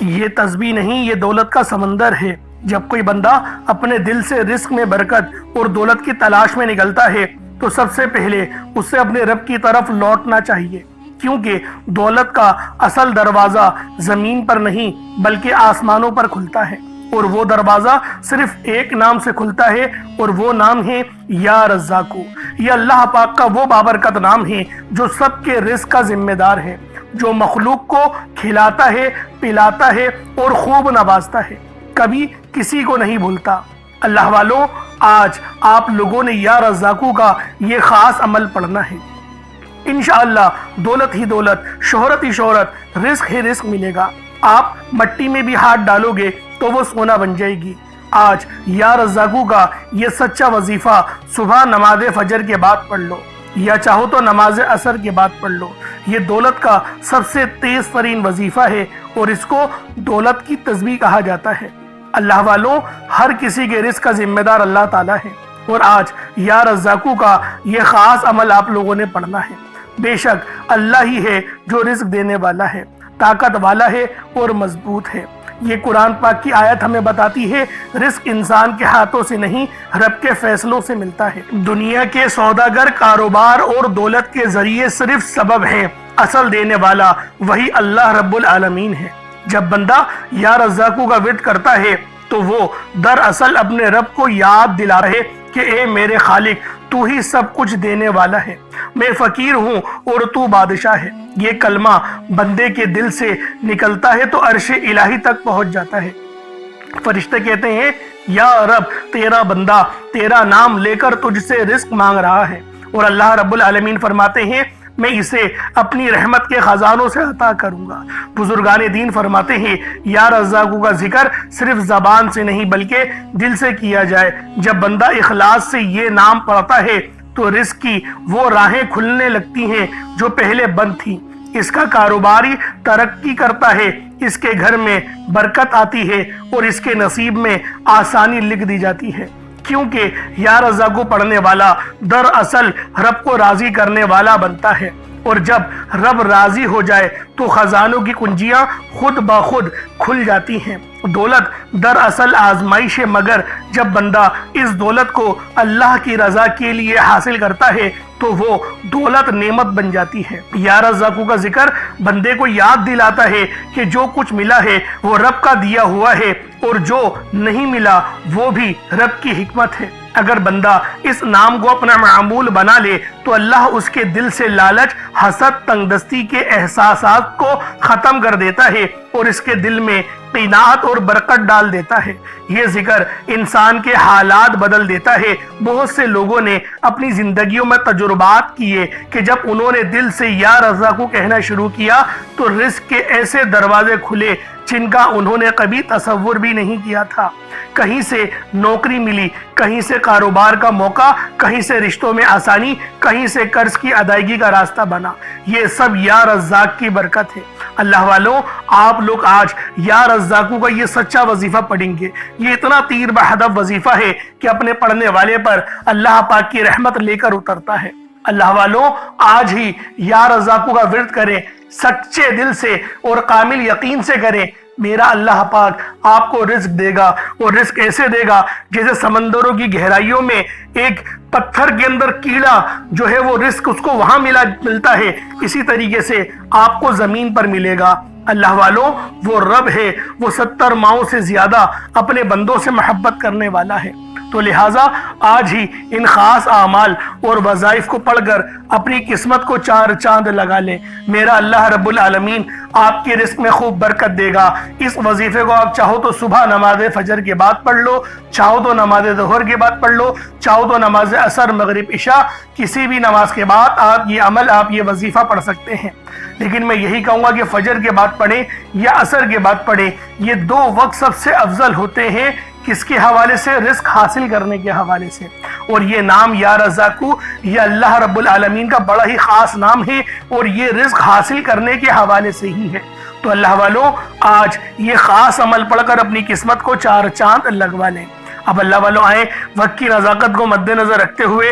یہ تسبیح نہیں، یہ دولت کا سمندر ہے۔ جب کوئی بندہ اپنے دل سے رزق میں برکت اور دولت کی تلاش میں نکلتا ہے تو سب سے پہلے اسے اپنے رب کی طرف لوٹنا چاہیے، کیونکہ دولت کا اصل دروازہ زمین پر نہیں بلکہ آسمانوں پر کھلتا ہے، اور وہ دروازہ صرف ایک نام سے کھلتا ہے، اور وہ نام ہے یا رزاقو۔ یہ اللہ پاک کا وہ بابرکت نام ہے جو سب کے رزق کا ذمہ دار ہے، جو مخلوق کو کھلاتا ہے، پلاتا ہے اور خوب نوازتا ہے، کبھی کسی کو نہیں بھولتا۔ اللہ والوں، آج آپ لوگوں نے یا رزاقو کا یہ خاص عمل پڑھنا ہے۔ انشاءاللہ دولت ہی دولت، شہرت ہی شہرت، رزق ہی رزق ملے گا۔ آپ مٹی میں بھی ہاتھ ڈالو گے تو وہ سونا بن جائے گی۔ آج یا رزاقو کا یہ سچا وظیفہ صبح نماز فجر کے بعد پڑھ لو، یا چاہو تو نماز عصر کے بعد پڑھ لو۔ یہ دولت کا سب سے تیز ترین وظیفہ ہے اور اس کو دولت کی تسبیح کہا جاتا ہے۔ اللہ والوں، ہر کسی کے رزق کا ذمہ دار اللہ تعالیٰ ہے، اور آج یا رزاقو کا یہ خاص عمل آپ لوگوں نے پڑھنا ہے۔ بے شک اللہ ہی ہے جو رزق دینے والا ہے، طاقت والا ہے اور مضبوط ہے۔ یہ قرآن پاک کی آیت ہمیں بتاتی ہے رزق انسان کے ہاتھوں سے نہیں، رب کے فیصلوں سے ملتا ہے۔ دنیا کے سوداگر کاروبار اور دولت کے ذریعے صرف سبب ہیں، اصل دینے والا وہی اللہ رب العالمین ہے۔ جب بندہ یا رزاقو کا ورد کرتا ہے تو وہ دراصل اپنے رب کو یاد دلا رہے کہ اے میرے خالق، تو ہی سب کچھ دینے والا ہے، میں فقیر ہوں اور تو بادشاہ ہے۔ یہ کلمہ بندے کے دل سے نکلتا ہے تو عرش الہی تک پہنچ جاتا ہے۔ فرشتے کہتے ہیں یا رب، تیرا بندہ تیرا نام لے کر تجھ سے رزق مانگ رہا ہے، اور اللہ رب العالمین فرماتے ہیں میں اسے اپنی رحمت کے خزانوں سے عطا کروں گا۔ بزرگان دین فرماتے ہیں یا رزاقو کا ذکر صرف زبان سے نہیں بلکہ دل سے کیا جائے۔ جب بندہ اخلاص سے یہ نام پڑھتا ہے تو رزق کی وہ راہیں کھلنے لگتی ہیں جو پہلے بند تھیں۔ اس کا کاروباری ترقی کرتا ہے، اس کے گھر میں برکت آتی ہے اور اس کے نصیب میں آسانی لکھ دی جاتی ہے، کیونکہ یا رزاقو پڑھنے والا دراصل رب کو راضی کرنے والا بنتا ہے، اور جب رب راضی ہو جائے تو خزانوں کی کنجیاں خود بخود کھل جاتی ہیں۔ دولت دراصل آزمائش ہے، مگر جب بندہ اس دولت کو اللہ کی رضا کے لیے حاصل کرتا ہے تو وہ دولت نعمت بن جاتی ہے۔ یا رزاقو کا ذکر بندے کو یاد دلاتا ہے کہ جو کچھ ملا ہے وہ رب کا دیا ہوا ہے، اور جو نہیں ملا وہ بھی رب کی حکمت ہے۔ اگر بندہ اس نام کو اپنا معمول بنا لے تو اللہ اس کے دل سے لالچ، حسد، تنگ دستی کے احساسات کو ختم کر دیتا ہے اور اس کے دل میں قناعت اور برکت ڈال دیتا ہے۔ یہ ذکر انسان کے حالات بدل دیتا ہے۔ بہت سے لوگوں نے اپنی زندگیوں میں تجربات کیے کہ جب انہوں نے دل سے یا رزاقو کہنا شروع کیا تو رزق کے ایسے دروازے کھلے جن کا انہوں نے کبھی تصور بھی نہیں کیا تھا۔ کہیں سے نوکری ملی، کہیں سے کاروبار کا موقع، کہیں سے رشتوں میں آسانی، کہیں سے قرض کی ادائیگی کا راستہ بنا۔ یہ سب یا رزاق کی برکت ہے۔ اللہ والوں، آپ لوگ آج یا رزاقو کا یہ سچا وظیفہ پڑھیں گے۔ یہ اتنا تیر بہدف وظیفہ ہے کہ اپنے پڑھنے والے پر اللہ پاک کی رحمت لے کر اترتا ہے۔ اللہ والوں، آج ہی یا رزاقو کا ورد کریں، سچے دل سے اور کامل یقین سے کریں۔ میرا اللہ پاک آپ کو رزق دے گا، اور رزق ایسے دے گا جیسے سمندروں کی گہرائیوں میں ایک پتھر کے اندر کیڑا جو ہے وہ رزق اس کو وہاں ملتا ہے، اسی طریقے سے آپ کو زمین پر ملے گا۔ اللہ والوں، وہ رب ہے، وہ 70 ماؤں سے زیادہ اپنے بندوں سے محبت کرنے والا ہے۔ تو لہٰذا آج ہی ان خاص اعمال اور وظائف کو پڑھ کر اپنی قسمت کو چار چاند لگا لیں۔ میرا اللہ رب العالمین آپ کے رزق میں خوب برکت دے گا۔ اس وظیفے کو آپ چاہو تو صبح نماز فجر کے بعد پڑھ لو، چاہو تو نماز ظہر کے بعد پڑھ لو، چاہو تو نماز عصر، مغرب، عشاء، کسی بھی نماز کے بعد آپ یہ وظیفہ پڑھ سکتے ہیں۔ لیکن میں یہی کہوں گا کہ فجر کے بعد پڑھیں یا عصر کے بعد پڑھیں۔ یہ دو وقت سب سے افضل ہوتے ہیں، کس کے حوالے سے؟ رزق حاصل کرنے کے حوالے سے۔ اور یہ نام یا رزاقو یہ اللہ رب العالمین کا بڑا ہی خاص نام ہے، اور یہ رزق حاصل کرنے کے حوالے سے ہی ہے۔ تو اللہ والوں، آج یہ خاص عمل پڑھ کر اپنی قسمت کو چار چاند لگوا لیں۔ اب اللہ والوں آئیں، وقت کی نزاکت کو مد نظر رکھتے ہوئے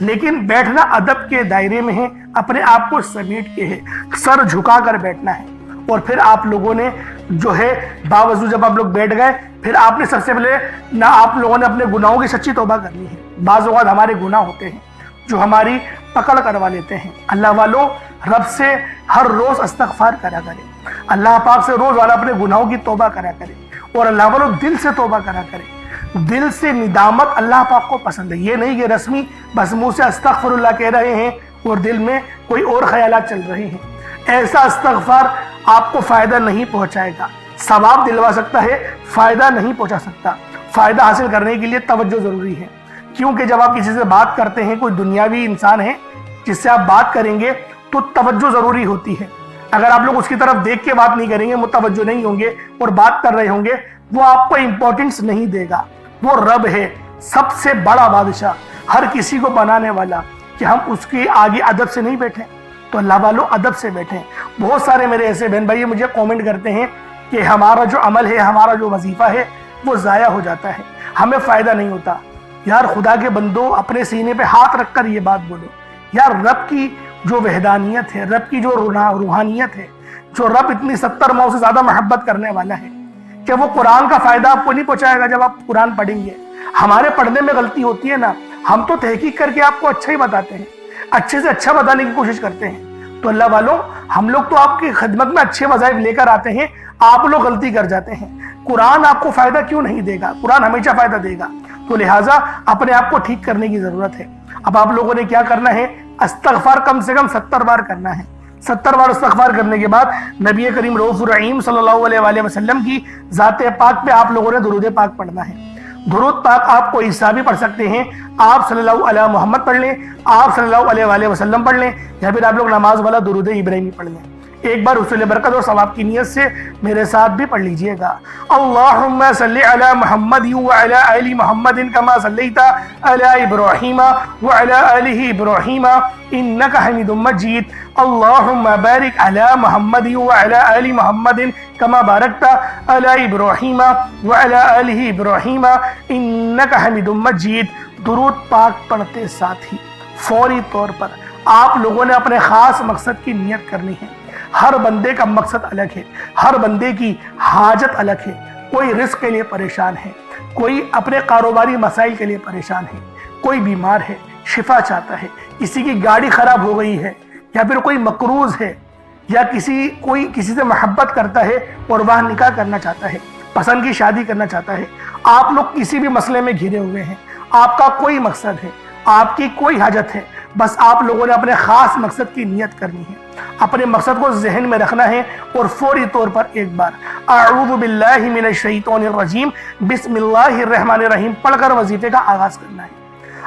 لیکن بیٹھنا ادب کے دائرے میں ہے، اپنے آپ کو سمیٹ کے ہے، سر جھکا کر بیٹھنا ہے۔ اور پھر آپ لوگوں نے جو ہے باوضو جب آپ لوگ بیٹھ گئے، پھر آپ نے سب سے پہلے نہ آپ لوگوں نے اپنے گناہوں کی سچی توبہ کرنی ہے۔ بعض اوقات ہمارے گناہ ہوتے ہیں جو ہماری پکڑ کروا لیتے ہیں۔ اللہ والوں، رب سے ہر روز استغفار کرا کرے، اللہ پاک سے روز والا اپنے گناہوں کی توبہ کرا کرے، اور اللہ والوں دل سے توبہ کرا کرے۔ دل سے ندامت اللہ پاک کو پسند ہے، یہ نہیں کہ رسمی بس منہ سے استغفر اللہ کہہ رہے ہیں اور دل میں کوئی اور خیالات چل رہے ہیں۔ ایسا استغفار آپ کو فائدہ نہیں پہنچائے گا، ثواب دلوا سکتا ہے، فائدہ نہیں پہنچا سکتا۔ فائدہ حاصل کرنے کے لیے توجہ ضروری ہے، کیونکہ جب آپ کسی سے بات کرتے ہیں، کوئی دنیاوی انسان ہے جس سے آپ بات کریں گے تو توجہ ضروری ہوتی ہے۔ اگر آپ لوگ اس کی طرف دیکھ کے بات نہیں کریں گے، متوجہ نہیں ہوں گے اور بات کر رہے ہوں گے، وہ آپ کو امپورٹنس نہیں دے گا۔ وہ رب ہے، سب سے بڑا بادشاہ، ہر کسی کو بنانے والا، کہ ہم اس کے آگے ادب سے نہیں بیٹھیں۔ تو اللہ والوں ادب سے بیٹھیں۔ بہت سارے میرے ایسے بہن بھائی مجھے کومنٹ کرتے ہیں کہ ہمارا جو عمل ہے، ہمارا جو وظیفہ ہے وہ ضائع ہو جاتا ہے، ہمیں فائدہ نہیں ہوتا۔ یار خدا کے بندو، اپنے سینے پہ ہاتھ رکھ کر یہ بات بولو، یار رب کی جو وحدانیت ہے، رب کی جو روحانیت ہے، جو رب اتنی 70 ماؤں سے زیادہ محبت کرنے والا ہے، کہ وہ قرآن کا فائدہ آپ کو نہیں پہنچائے گا جب آپ قرآن پڑھیں گے۔ ہمارے پڑھنے میں غلطی ہوتی ہے نا، ہم تو تحقیق کر کے آپ کو اچھا ہی بتاتے ہیں، اچھے سے اچھا بتانے کی کوشش کرتے ہیں۔ تو اللہ والوں، ہم لوگ تو آپ کی خدمت میں اچھے وظائف لے کر آتے ہیں، آپ لوگ غلطی کر جاتے ہیں۔ قرآن آپ کو فائدہ کیوں نہیں دے گا؟ قرآن ہمیشہ فائدہ دے گا۔ تو لہٰذا اپنے آپ کو ٹھیک کرنے کی ضرورت ہے۔ اب آپ لوگوں نے کیا کرنا ہے؟ استغفار کم سے کم 70 بار کرنا ہے۔ 70 بار استغفار کرنے کے بعد نبی کریم رؤوف الرحیم صلی اللہ علیہ وآلہ وسلم کی ذات پاک پہ آپ لوگوں نے درود پاک پڑھنا ہے۔ درود پاک آپ کو عیسیٰ بھی پڑھ سکتے ہیں، آپ صلی اللہ علیہ محمد پڑھ لیں، آپ صلی اللہ علیہ وآلہ وسلم پڑھ لیں، یا پھر آپ لوگ نماز والا درود ابراہیمی پڑھ لیں۔ ایک بار حصول برکت اور ثواب کی نیت سے میرے ساتھ بھی پڑھ لیجئے گا۔ اللہم صلی علی محمد وعلی آل محمد کما صلیت علی ابراہیم وعلی آل ابراہیم انک حمید مجید۔ اللہم بارک علی محمد وعلی آل محمد کما بارکت علی ابراہیم وعلی آل ابراہیم انک حمید مجید۔ درود پاک پڑھتے ساتھ ہی فوری طور پر آپ لوگوں نے اپنے خاص مقصد کی نیت کرنی ہے۔ ہر بندے کا مقصد الگ ہے، ہر بندے کی حاجت الگ ہے۔ کوئی رزق کے لیے پریشان ہے، کوئی اپنے کاروباری مسائل کے لیے پریشان ہے، کوئی بیمار ہے شفا چاہتا ہے، کسی کی گاڑی خراب ہو گئی ہے، یا پھر کوئی مقروض ہے، یا کوئی کسی سے محبت کرتا ہے اور وہ نکاح کرنا چاہتا ہے، پسند کی شادی کرنا چاہتا ہے۔ آپ لوگ کسی بھی مسئلے میں گھرے ہوئے ہیں، آپ کا کوئی مقصد ہے، آپ کی کوئی حاجت ہے، بس آپ لوگوں نے اپنے خاص مقصد کی نیت کرنی ہے، اپنے مقصد کو ذہن میں رکھنا ہے، اور فوری طور پر ایک بار اعوذ باللہ من الشیطان الرجیم بسم اللہ الرحمن الرحیم پڑھ کر وظیفے کا آغاز کرنا ہے۔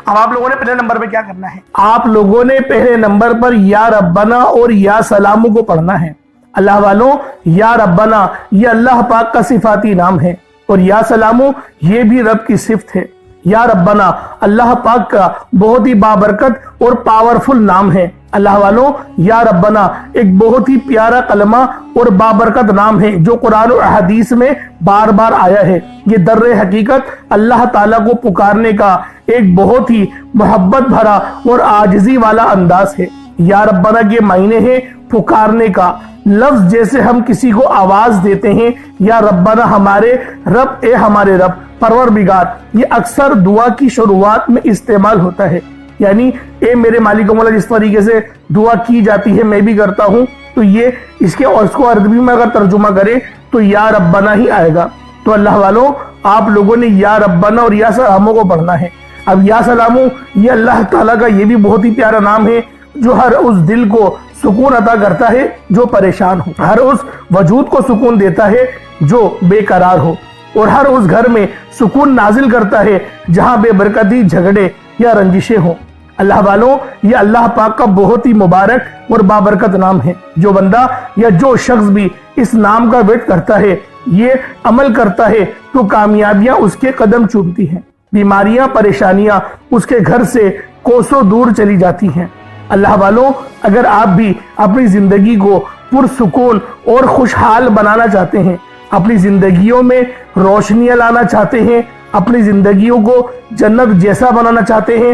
اب آپ لوگوں نے پہلے نمبر پہ کیا کرنا ہے؟ آپ لوگوں نے پہلے نمبر پر یا ربنا اور یا سلامو کو پڑھنا ہے۔ اللہ والوں، یا ربنا یہ اللہ پاک کا صفاتی نام ہے، اور یا سلامو یہ بھی رب کی صفت ہے۔ یا ربنا اللہ پاک کا بہت ہی بابرکت اور پاورفل نام ہے۔ اللہ والوں، یا ربنا ایک بہت ہی پیارا کلمہ اور بابرکت نام ہے جو قرآن و حدیث میں بار بار آیا ہے۔ یہ در حقیقت اللہ تعالیٰ کو پکارنے کا ایک بہت ہی محبت بھرا اور عاجزی والا انداز ہے۔ یا ربنا کے معنی ہے پکارنے کا، لفظ جیسے ہم کسی کو آواز دیتے ہیں، یا ربنا ہمارے رب، اے ہمارے رب، پروردگار، یہ اکثر دعا کی شروعات میں استعمال ہوتا ہے۔ یعنی اے میرے مالک و مولا جس طریقے سے دعا کی جاتی ہے میں بھی کرتا ہوں، تو یہ اس کو عربی میں اگر ترجمہ کرے تو یا ربنا ہی آئے گا۔ تو اللہ والوں، آپ لوگوں نے یا ربنا اور یا سلامو کو پڑھنا ہے۔ اب یا سلامو یہ اللہ تعالیٰ کا یہ بھی بہت ہی پیارا نام ہے جو ہر اس دل کو سکون عطا کرتا ہے جو پریشان ہو، ہر اس وجود کو سکون دیتا ہے جو بے قرار ہو، اور ہر اس گھر میں سکون نازل کرتا ہے جہاں بے برکتی، جھگڑے یا رنجشیں ہوں۔ اللہ والوں، یہ اللہ پاک کا بہت ہی مبارک اور بابرکت نام ہے۔ جو بندہ یا جو شخص بھی اس نام کا ورد کرتا ہے، یہ عمل کرتا ہے، تو کامیابیاں اس کے قدم چومتی ہیں، بیماریاں، پریشانیاں اس کے گھر سے کوسوں دور چلی جاتی ہیں۔ اللہ والوں، اگر آپ بھی اپنی زندگی کو پرسکون اور خوشحال بنانا چاہتے ہیں، اپنی زندگیوں میں روشنیاں لانا چاہتے ہیں، اپنی زندگیوں کو جنت جیسا بنانا چاہتے ہیں،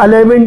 11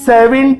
7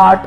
8,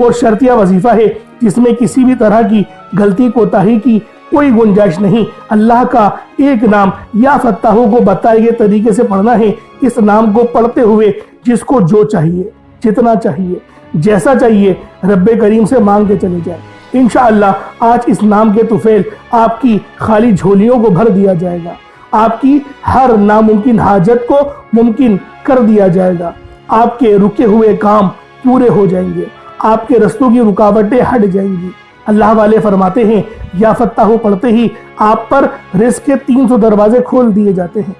اور شرطیہ وظیفہ ہے جس میں کسی بھی طرح کی غلطی کوتاہی کی کوئی گنجائش نہیں۔ اللہ کا ایک نام یا فتاح کو بتائے گئے طریقے سے پڑھنا ہے۔ اس نام کو پڑھتے ہوئے جس کو جو چاہیے، جتنا چاہیے، جیسا چاہیے، رب کریم سے مانگ کے چلے جائیں۔ انشاءاللہ آج اس نام کے طفیل آپ کی خالی جھولیوں کو بھر دیا جائے گا، آپ کی ہر ناممکن حاجت کو ممکن کر دیا جائے گا، آپ کے رکے ہوئے کام پورے ہو جائیں گے، آپ کے رستوں کی رکاوٹیں ہٹ جائیں گی۔ اللہ والے فرماتے ہیں یا فتاح پڑھتے ہی آپ پر رزق کے 300 دروازے کھول دیے جاتے ہیں۔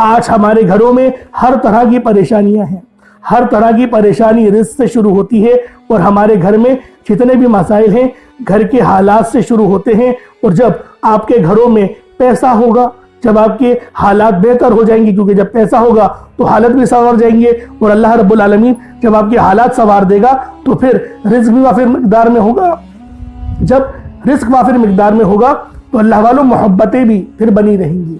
آج ہمارے گھروں میں ہر طرح کی پریشانیاں ہیں، ہر طرح کی پریشانی رزق سے شروع ہوتی ہے، اور ہمارے گھر میں جتنے بھی مسائل ہیں گھر کے حالات سے شروع ہوتے ہیں۔ اور جب آپ کے گھروں میں پیسہ ہوگا، جب آپ کے حالات بہتر ہو جائیں گے، کیونکہ جب پیسہ ہوگا تو حالت بھی سنور جائیں گے، اور اللہ رب العالمین جب آپ کے حالات سنوار دے گا تو پھر رزق بھی وافر مقدار میں ہوگا۔ جب رزق وافر مقدار میں ہوگا تو اللہ والوں محبتیں بھی پھر بنی رہیں گی،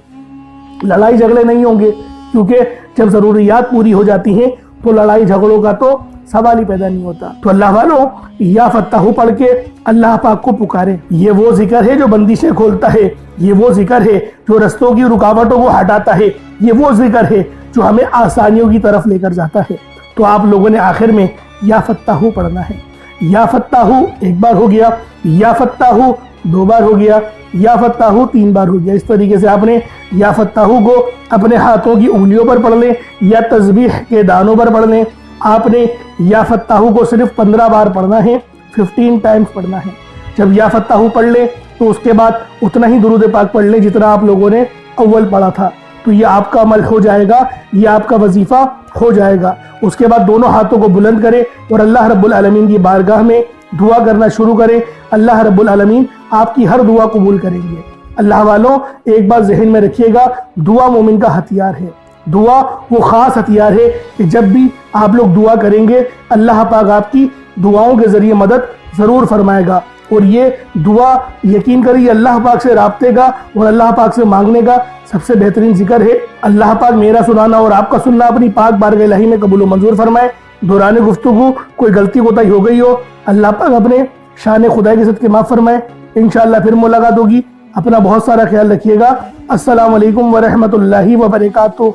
لڑائی جھگڑے نہیں ہوں گے، کیونکہ جب ضروریات پوری ہو جاتی ہیں تو لڑائی جھگڑوں کا تو سوال ہی پیدا نہیں ہوتا۔ تو اللہ والوں یا فتاح پڑھ کے اللہ پاک کو پکاریں۔ یہ وہ ذکر ہے جو بندشیں کھولتا ہے، یہ وہ ذکر ہے جو رستوں کی رکاوٹوں کو ہٹاتا ہے، یہ وہ ذکر ہے جو ہمیں آسانیوں کی طرف لے کر جاتا ہے۔ تو آپ لوگوں نے آخر میں یا فتاح پڑھنا ہے۔ یا فتاح ایک بار ہو گیا، یا فتاح 2 بار ہو گیا، یا فتاح 3 بار ہو گیا۔ اس طریقے سے آپ نے یا فتاح کو اپنے ہاتھوں کی انگلیوں پر پڑھ لیں یا تسبیح کے دانوں پر پڑھ لیں۔ آپ نے یا فتاح کو صرف 15 بار پڑھنا ہے، 15 ٹائمز پڑھنا ہے۔ جب یا فتاح پڑھ لیں تو اس کے بعد اتنا ہی درود پاک پڑھ لیں جتنا آپ لوگوں نے اول پڑھا تھا، تو یہ آپ کا عمل ہو جائے گا، یہ آپ کا وظیفہ ہو جائے گا۔ اس کے بعد دونوں ہاتھوں کو بلند کریں اور اللہ رب العالمین کی بارگاہ میں دعا کرنا شروع کریں۔ اللہ رب العالمین آپ کی ہر دعا قبول کریں گے۔ اللہ والوں ایک بات ذہن میں رکھیے گا، دعا مومن کا ہتھیار ہے۔ دعا وہ خاص ہتھیار ہے کہ جب بھی آپ لوگ دعا کریں گے اللہ پاک آپ کی دعاؤں کے ذریعے مدد ضرور فرمائے گا۔ اور یہ دعا یقین کریے اللہ پاک سے رابطے کا اور اللہ پاک سے مانگنے کا سب سے بہترین ذکر ہے۔ اللہ پاک میرا سنانا اور آپ کا سننا اپنی پاک بارگاہ الہی میں قبول و منظور فرمائے۔ دوران گفتگو کوئی غلطی کوتاہی ہو گئی ہو، اللہ پاک اپنے شان خدا کے صدقے معاف فرمائے۔ انشاءاللہ پھر ملاقات ہوگی۔ اپنا بہت سارا خیال رکھیے گا۔ السلام علیکم ورحمۃ اللہ وبرکاتہ۔